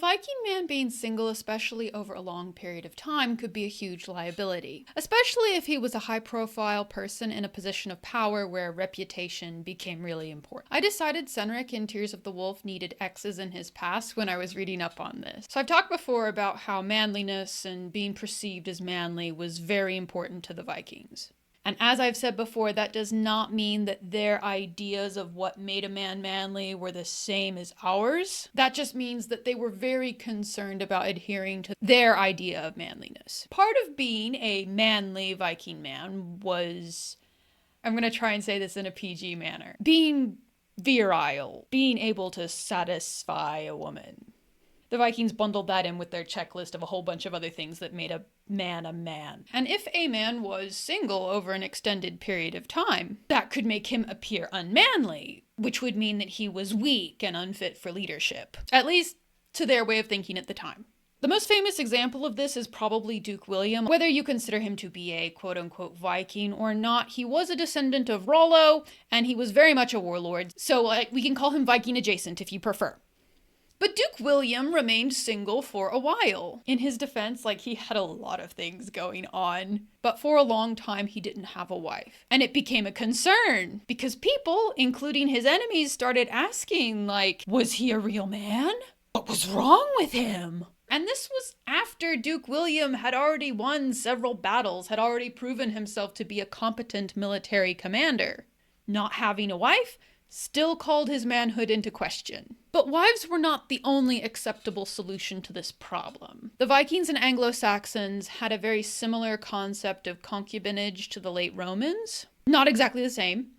Viking man being single, especially over a long period of time, could be a huge liability, especially if he was a high-profile person in a position of power where reputation became really important. I decided Cynric in Tears of the Wolf needed exes in his past when I was reading up on this. So I've talked before about how manliness and being perceived as manly was very important to the Vikings. And as I've said before, that does not mean that their ideas of what made a man manly were the same as ours. That just means that they were very concerned about adhering to their idea of manliness. Part of being a manly Viking man was, I'm going to try and say this in a PG manner, being virile, being able to satisfy a woman. The Vikings bundled that in with their checklist of a whole bunch of other things that made a man a man. And if a man was single over an extended period of time, that could make him appear unmanly, which would mean that he was weak and unfit for leadership, at least to their way of thinking at the time. The most famous example of this is probably Duke William. Whether you consider him to be a quote-unquote Viking or not, he was a descendant of Rollo, and he was very much a warlord, so we can call him Viking adjacent if you prefer. But Duke William remained single for a while. In his defense, he had a lot of things going on, but for a long time he didn't have a wife. And it became a concern because people, including his enemies, started asking, was he a real man? What was wrong with him? And this was after Duke William had already won several battles, had already proven himself to be a competent military commander. Not having a wife still called his manhood into question. But wives were not the only acceptable solution to this problem. The Vikings and Anglo-Saxons had a very similar concept of concubinage to the late Romans. Not exactly the same,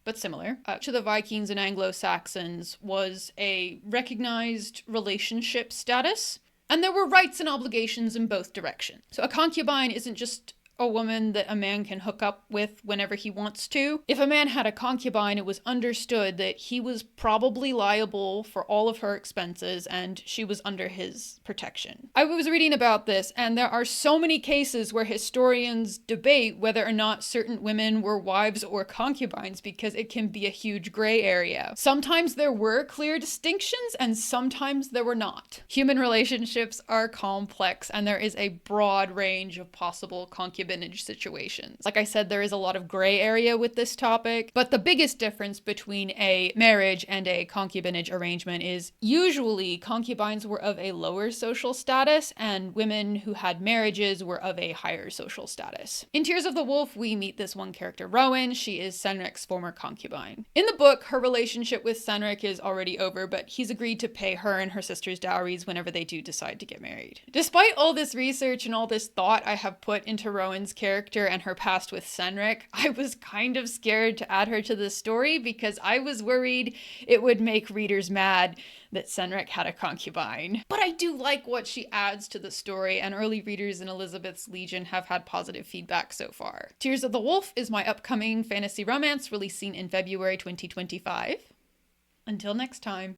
but similar. To the Vikings and Anglo-Saxons was a recognized relationship status, and there were rights and obligations in both directions. So a concubine isn't just a woman that a man can hook up with whenever he wants to. If a man had a concubine, it was understood that he was probably liable for all of her expenses and she was under his protection. I was reading about this, and there are so many cases where historians debate whether or not certain women were wives or concubines because it can be a huge gray area. Sometimes there were clear distinctions and sometimes there were not. Human relationships are complex and there is a broad range of possible concubinage situations. Like I said, there is a lot of gray area with this topic, but the biggest difference between a marriage and a concubinage arrangement is usually concubines were of a lower social status and women who had marriages were of a higher social status. In Tears of the Wolf, we meet this one character, Rowan. She is Cynric's former concubine. In the book, her relationship with Cynric is already over, but he's agreed to pay her and her sister's dowries whenever they do decide to get married. Despite all this research and all this thought I have put into Rowan's character and her past with Cynric, I was kind of scared to add her to the story because I was worried it would make readers mad that Cynric had a concubine. But I do like what she adds to the story, and early readers in Elizabeth's Legion have had positive feedback so far. Tears of the Wolf is my upcoming fantasy romance releasing in February 2025. Until next time.